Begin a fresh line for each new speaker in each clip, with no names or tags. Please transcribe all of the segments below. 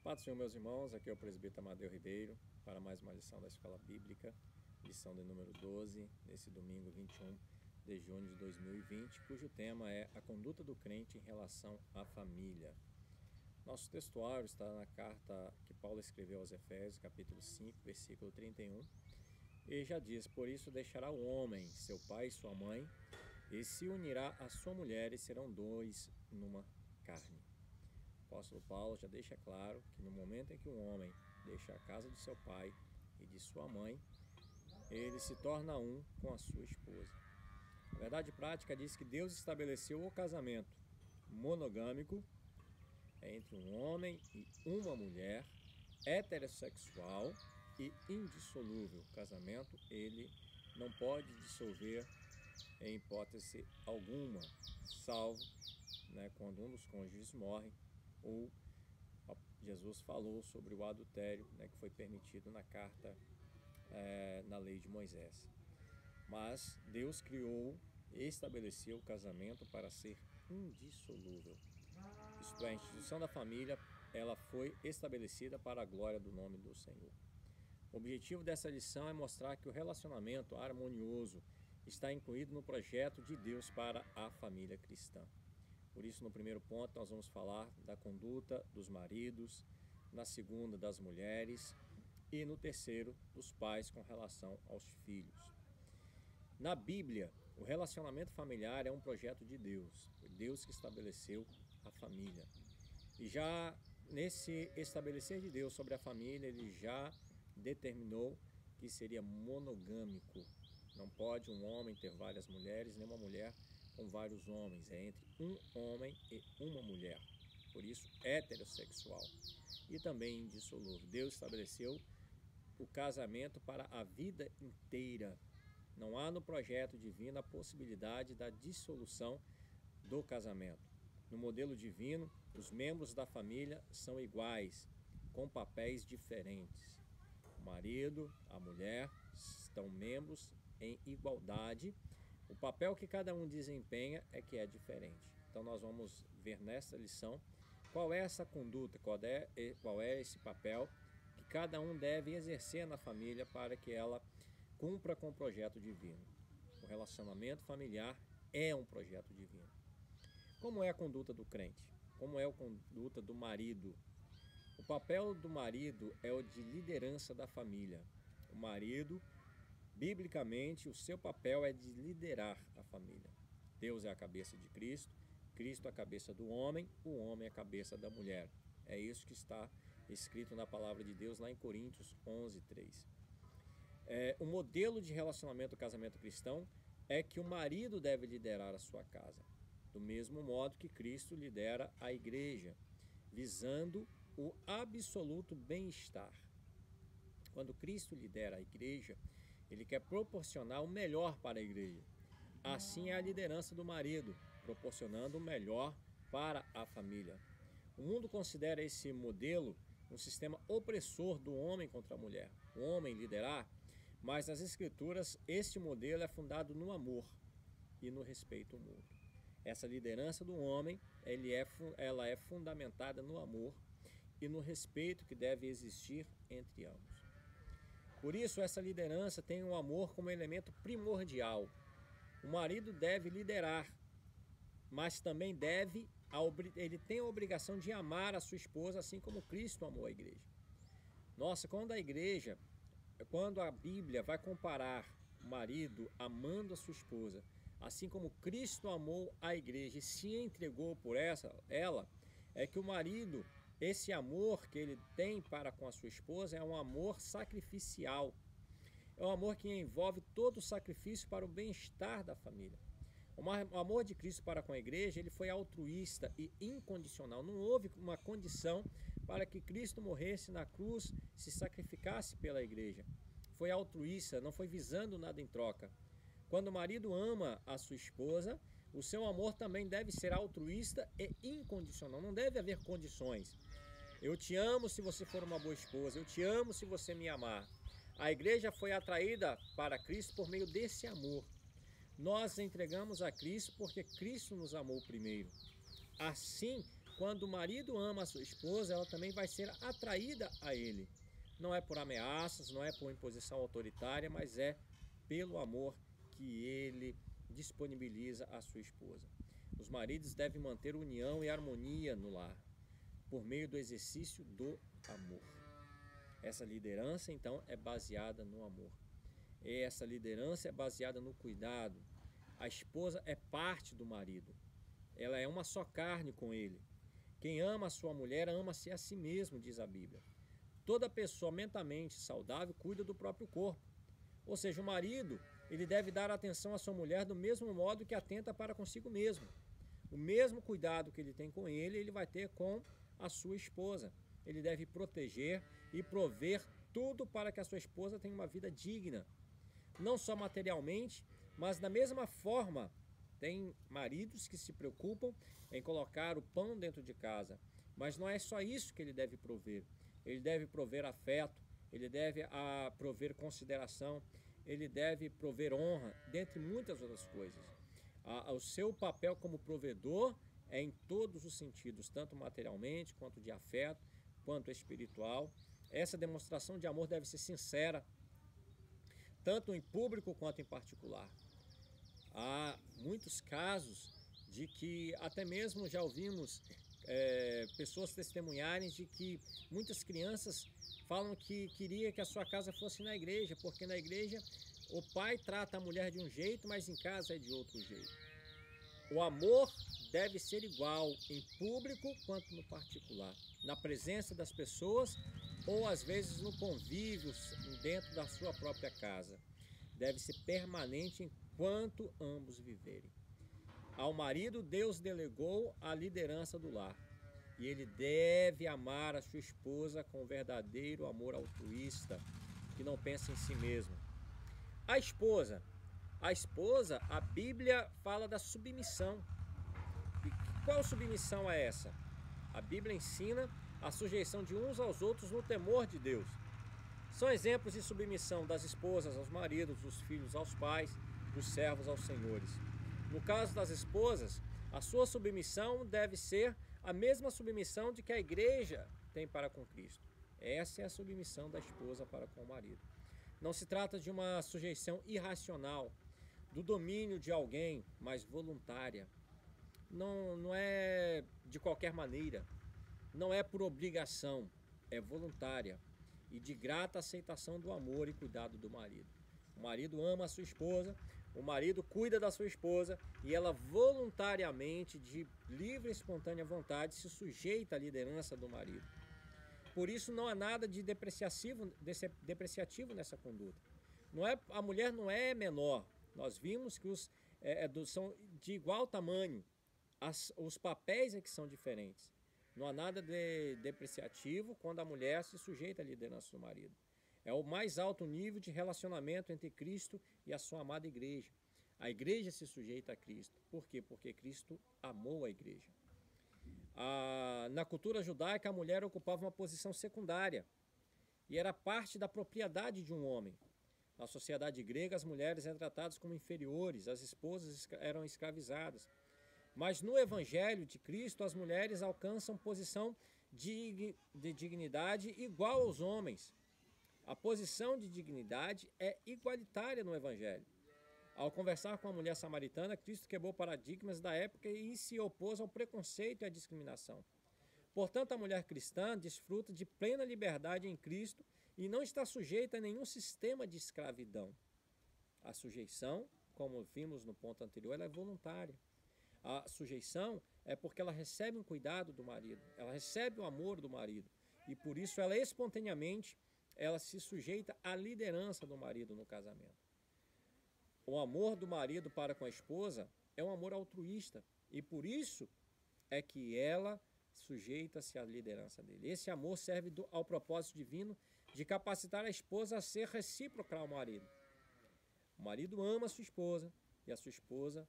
Paz do Senhor, meus irmãos, aqui é o presbítero Amadeu Ribeiro para mais uma lição da Escola Bíblica, lição de número 12, nesse domingo 21 de junho de 2020, cujo tema é a conduta do crente em relação à família. Nosso textuário está na carta que Paulo escreveu aos Efésios, capítulo 5, versículo 31, e já diz: por isso deixará o homem, seu pai e sua mãe, e se unirá à sua mulher, e serão dois numa carne. O apóstolo Paulo já deixa claro que no momento em que um homem deixa a casa de seu pai e de sua mãe, ele se torna um com a sua esposa. A verdade prática diz que Deus estabeleceu o casamento monogâmico entre um homem e uma mulher, heterossexual e indissolúvel. O casamento, ele não pode dissolver em hipótese alguma, salvo quando um dos cônjuges morre, ou Jesus falou sobre o adultério, que foi permitido na carta, na lei de Moisés. Mas Deus criou e estabeleceu o casamento para ser indissolúvel. Isto é, a instituição da família, ela foi estabelecida para a glória do nome do Senhor. O objetivo dessa lição é mostrar que o relacionamento harmonioso está incluído no projeto de Deus para a família cristã. Por isso, no primeiro ponto, nós vamos falar da conduta dos maridos, na segunda, das mulheres e no terceiro, dos pais com relação aos filhos. Na Bíblia, o relacionamento familiar é um projeto de Deus. Foi Deus que estabeleceu a família. E já nesse estabelecer de Deus sobre a família, ele já determinou que seria monogâmico. Não pode um homem ter várias mulheres, nem uma mulher com vários homens. É entre um homem e uma mulher. Por isso, heterossexual. E também indissolúvel. Deus estabeleceu o casamento para a vida inteira. Não há no projeto divino a possibilidade da dissolução do casamento. No modelo divino, os membros da família são iguais, com papéis diferentes. O marido, a mulher, estão membros em igualdade. O papel que cada um desempenha é que é diferente. Então nós vamos ver nesta lição qual é essa conduta, qual é esse papel que cada um deve exercer na família para que ela cumpra com o projeto divino. O relacionamento familiar é um projeto divino. Como é a conduta do crente? Como é a conduta do marido? O papel do marido é o de liderança da família. O marido, biblicamente, o seu papel é de liderar a família. Deus é a cabeça de Cristo, Cristo é a cabeça do homem, o homem é a cabeça da mulher. É isso que está escrito na palavra de Deus lá em Coríntios 11, 3. O modelo de relacionamento do casamento cristão é que o marido deve liderar a sua casa, do mesmo modo que Cristo lidera a igreja, visando o absoluto bem-estar. Quando Cristo lidera a igreja, ele quer proporcionar o melhor para a igreja. Assim é a liderança do marido, proporcionando o melhor para a família. O mundo considera esse modelo um sistema opressor do homem contra a mulher. O homem liderar, mas nas Escrituras este modelo é fundado no amor e no respeito mútuo. Essa liderança do homem, ela é fundamentada no amor e no respeito que deve existir entre ambos. Por isso, essa liderança tem o amor como elemento primordial. O marido deve liderar, mas também ele tem a obrigação de amar a sua esposa, assim como Cristo amou a igreja. Nossa, quando a Bíblia vai comparar o marido amando a sua esposa, assim como Cristo amou a igreja e se entregou por ela, é que o marido, esse amor que ele tem para com a sua esposa é um amor sacrificial. É um amor que envolve todo o sacrifício para o bem-estar da família. O amor de Cristo para com a igreja, ele foi altruísta e incondicional. Não houve uma condição para que Cristo morresse na cruz, se sacrificasse pela igreja. Foi altruísta, não foi visando nada em troca. Quando o marido ama a sua esposa, o seu amor também deve ser altruísta e incondicional. Não deve haver condições. Eu te amo se você for uma boa esposa. Eu te amo se você me amar. A igreja foi atraída para Cristo por meio desse amor. Nós entregamos a Cristo porque Cristo nos amou primeiro. Assim, quando o marido ama a sua esposa, ela também vai ser atraída a ele. Não é por ameaças, não é por imposição autoritária, mas é pelo amor que ele disponibiliza à sua esposa. Os maridos devem manter união e harmonia no lar, por meio do exercício do amor. Essa liderança, então, é baseada no amor. Essa liderança é baseada no cuidado. A esposa é parte do marido. Ela é uma só carne com ele. Quem ama a sua mulher, ama-se a si mesmo, diz a Bíblia. Toda pessoa mentalmente saudável cuida do próprio corpo. Ou seja, o marido, ele deve dar atenção à sua mulher do mesmo modo que atenta para consigo mesmo. O mesmo cuidado que ele tem com ele vai ter com a sua esposa. Ele deve proteger e prover tudo para que a sua esposa tenha uma vida digna. Não só materialmente, mas da mesma forma, tem maridos que se preocupam em colocar o pão dentro de casa. Mas não é só isso que ele deve prover. Ele deve prover afeto, ele deve prover consideração, ele deve prover honra, dentre muitas outras coisas. O seu papel como provedor é em todos os sentidos, tanto materialmente, quanto de afeto, quanto espiritual. Essa demonstração de amor deve ser sincera, tanto em público quanto em particular. Há muitos casos de que até mesmo já ouvimos pessoas testemunharem de que muitas crianças falam que queria que a sua casa fosse na igreja, porque na igreja o pai trata a mulher de um jeito, mas em casa é de outro jeito. O amor deve ser igual em público quanto no particular, na presença das pessoas ou às vezes no convívio dentro da sua própria casa. Deve ser permanente enquanto ambos viverem. Ao marido, Deus delegou a liderança do lar. E ele deve amar a sua esposa com verdadeiro amor altruísta, que não pensa em si mesmo. A esposa, a Bíblia fala da submissão. E qual submissão é essa? A Bíblia ensina a sujeição de uns aos outros no temor de Deus. São exemplos de submissão das esposas aos maridos, dos filhos aos pais, dos servos aos senhores. No caso das esposas, a sua submissão deve ser a mesma submissão de que a igreja tem para com Cristo. Essa é a submissão da esposa para com o marido. Não se trata de uma sujeição irracional, do domínio de alguém, mas voluntária. Não é de qualquer maneira, não é por obrigação, é voluntária e de grata aceitação do amor e cuidado do marido. O marido ama a sua esposa, o marido cuida da sua esposa e ela voluntariamente, de livre e espontânea vontade, se sujeita à liderança do marido. Por isso não há nada de depreciativo nessa conduta. A mulher não é menor. Nós vimos que são de igual tamanho. Os papéis é que são diferentes. Não há nada de depreciativo quando a mulher se sujeita à liderança do marido. É o mais alto nível de relacionamento entre Cristo e a sua amada igreja. A igreja se sujeita a Cristo. Por quê? Porque Cristo amou a igreja. Na cultura judaica, a mulher ocupava uma posição secundária e era parte da propriedade de um homem. Na sociedade grega, as mulheres eram tratadas como inferiores, as esposas eram escravizadas. Mas no Evangelho de Cristo, as mulheres alcançam posição de dignidade igual aos homens. A posição de dignidade é igualitária no Evangelho. Ao conversar com a mulher samaritana, Cristo quebrou paradigmas da época e se opôs ao preconceito e à discriminação. Portanto, a mulher cristã desfruta de plena liberdade em Cristo e não está sujeita a nenhum sistema de escravidão. A sujeição, como vimos no ponto anterior, ela é voluntária. A sujeição é porque ela recebe um cuidado do marido, ela recebe o amor do marido e por isso ela espontaneamente se sujeita à liderança do marido no casamento. O amor do marido para com a esposa é um amor altruísta e por isso é que ela sujeita-se à liderança dele. Esse amor serve ao propósito divino de capacitar a esposa a ser recíproca ao marido. O marido ama a sua esposa e a sua esposa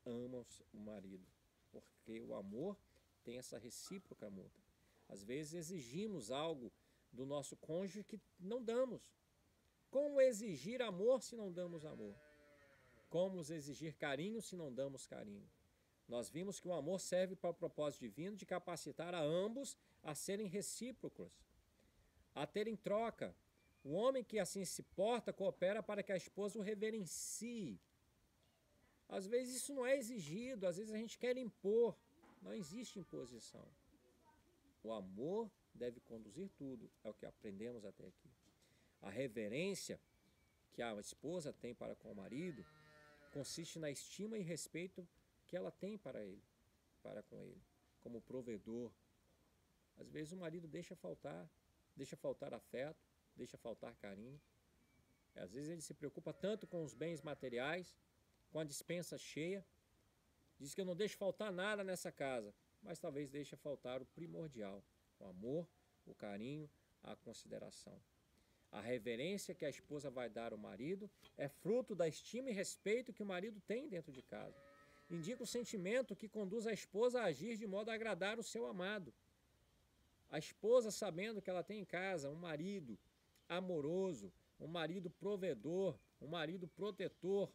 ama o marido, porque o amor tem essa recíproca mútua. Às vezes exigimos algo do nosso cônjuge que não damos. Como exigir amor se não damos amor? Como exigir carinho se não damos carinho? Nós vimos que o amor serve para o propósito divino de capacitar a ambos a serem recíprocos, a terem troca. O homem que assim se porta coopera para que a esposa o reverencie. Às vezes isso não é exigido, às vezes a gente quer impor. Não existe imposição. O amor deve conduzir tudo, é o que aprendemos até aqui. A reverência que a esposa tem para com o marido consiste na estima e respeito que ela tem para com ele, como provedor. Às vezes o marido deixa faltar afeto, deixa faltar carinho. Às vezes ele se preocupa tanto com os bens materiais, com a despensa cheia, diz que eu não deixo faltar nada nessa casa, mas talvez deixe faltar o primordial, o amor, o carinho, a consideração. A reverência que a esposa vai dar ao marido é fruto da estima e respeito que o marido tem dentro de casa. Indica o sentimento que conduz a esposa a agir de modo a agradar o seu amado. A esposa, sabendo que ela tem em casa um marido amoroso, um marido provedor, um marido protetor,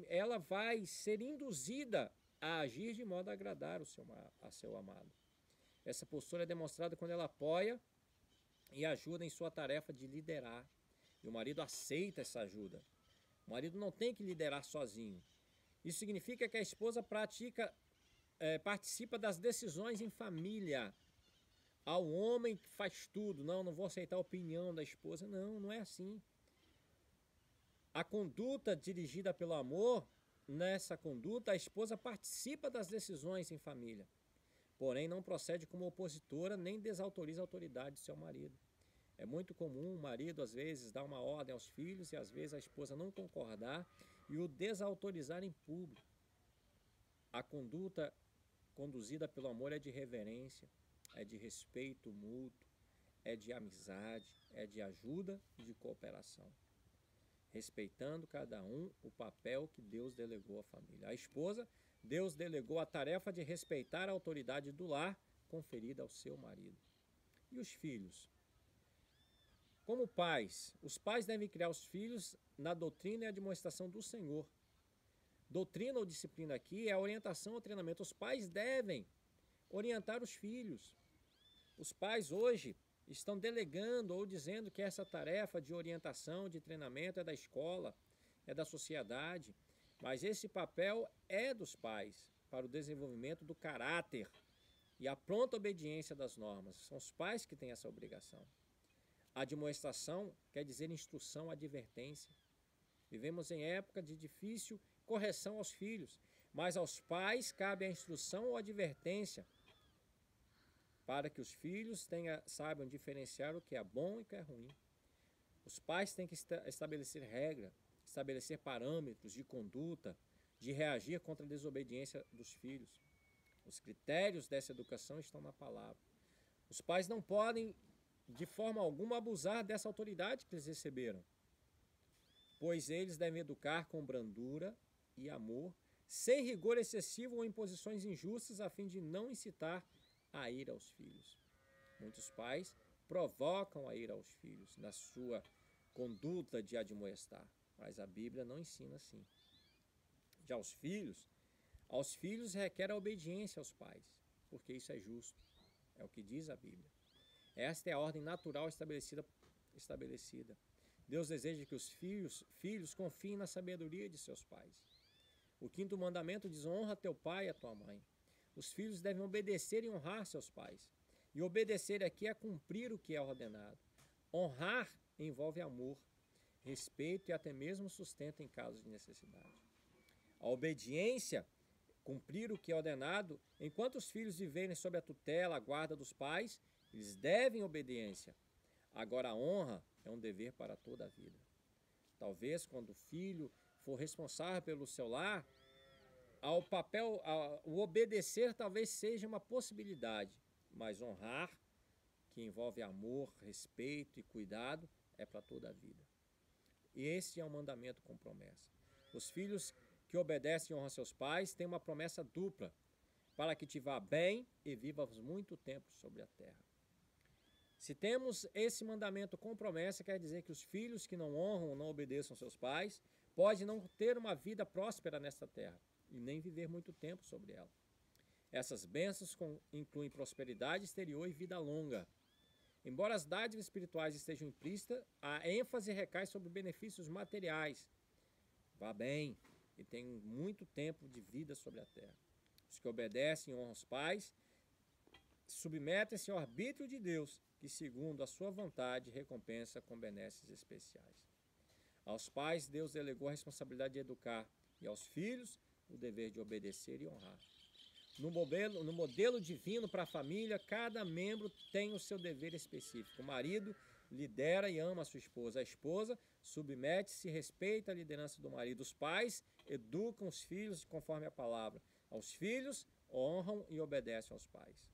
ela vai ser induzida a agir de modo a agradar a seu amado. Essa postura é demonstrada quando ela apoia e ajuda em sua tarefa de liderar. E o marido aceita essa ajuda. O marido não tem que liderar sozinho. Isso significa que a esposa participa das decisões em família. Ao homem que faz tudo, não vou aceitar a opinião da esposa. Não é assim. A conduta dirigida pelo amor, nessa conduta, a esposa participa das decisões em família. Porém, não procede como opositora, nem desautoriza a autoridade do seu marido. É muito comum o marido, às vezes, dar uma ordem aos filhos e, às vezes, a esposa não concordar e o desautorizar em público. A conduta conduzida pelo amor é de reverência, é de respeito mútuo, é de amizade, é de ajuda e de cooperação. Respeitando cada um o papel que Deus delegou à família. A esposa, Deus delegou a tarefa de respeitar a autoridade do lar conferida ao seu marido. E os filhos? Como pais, os pais devem criar os filhos na doutrina e admoestação do Senhor. Doutrina ou disciplina aqui é a orientação ou treinamento. Os pais devem orientar os filhos. Os pais hoje estão delegando ou dizendo que essa tarefa de orientação, de treinamento é da escola, é da sociedade, mas esse papel é dos pais para o desenvolvimento do caráter e a pronta obediência das normas. São os pais que têm essa obrigação. Admoestação quer dizer instrução, advertência. Vivemos em época de difícil correção aos filhos, mas aos pais cabe a instrução ou advertência para que os filhos saibam diferenciar o que é bom e o que é ruim. Os pais têm que estabelecer regras, estabelecer parâmetros de conduta, de reagir contra a desobediência dos filhos. Os critérios dessa educação estão na palavra. Os pais não podem, de forma alguma, abusar dessa autoridade que eles receberam, pois eles devem educar com brandura e amor, sem rigor excessivo ou imposições injustas, a fim de não incitar a ira aos filhos. Muitos pais provocam a ira aos filhos na sua conduta de admoestar, mas a Bíblia não ensina assim. Já aos filhos requer a obediência aos pais, porque isso é justo, é o que diz a Bíblia. Esta é a ordem natural estabelecida. Deus deseja que os filhos confiem na sabedoria de seus pais. O 5º mandamento diz: honra teu pai e a tua mãe. Os filhos devem obedecer e honrar seus pais. E obedecer aqui é cumprir o que é ordenado. Honrar envolve amor, respeito e até mesmo sustento em casos de necessidade. A obediência, cumprir o que é ordenado, enquanto os filhos viverem sob a tutela, a guarda dos pais, eles devem obediência. Agora a honra é um dever para toda a vida. Talvez quando o filho for responsável pelo seu lar, o obedecer talvez seja uma possibilidade, mas honrar, que envolve amor, respeito e cuidado, é para toda a vida. E esse é um mandamento com promessa. Os filhos que obedecem e honram seus pais têm uma promessa dupla, para que te vá bem e vivas muito tempo sobre a terra. Se temos esse mandamento com promessa, quer dizer que os filhos que não honram ou não obedeçam seus pais podem não ter uma vida próspera nesta terra. e nem viver muito tempo sobre ela. Essas bênçãos incluem prosperidade exterior e vida longa. Embora as dádivas espirituais estejam implícitas, a ênfase recai sobre benefícios materiais. Vá bem e tem muito tempo de vida sobre a terra. Os que obedecem e honram os pais submetem-se ao arbítrio de Deus, que, segundo a sua vontade, recompensa com benesses especiais. Aos pais, Deus delegou a responsabilidade de educar, e aos filhos, o dever de obedecer e honrar. No modelo divino para a família, cada membro tem o seu dever específico. O marido lidera e ama a sua esposa. A esposa submete-se e respeita a liderança do marido. Os pais educam os filhos conforme a palavra. Aos filhos, honram e obedecem aos pais.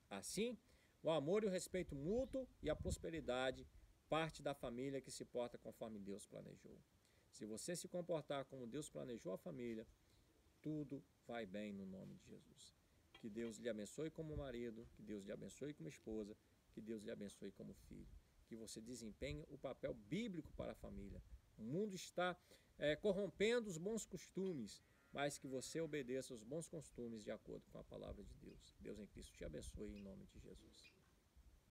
Assim, o amor e o respeito mútuo e a prosperidade parte da família que se porta conforme Deus planejou. Se você se comportar como Deus planejou a família, tudo vai bem no nome de Jesus. Que Deus lhe abençoe como marido, que Deus lhe abençoe como esposa, que Deus lhe abençoe como filho. Que você desempenhe o papel bíblico para a família. O mundo está corrompendo os bons costumes, mas que você obedeça os bons costumes de acordo com a palavra de Deus. Deus em Cristo te abençoe em nome de Jesus.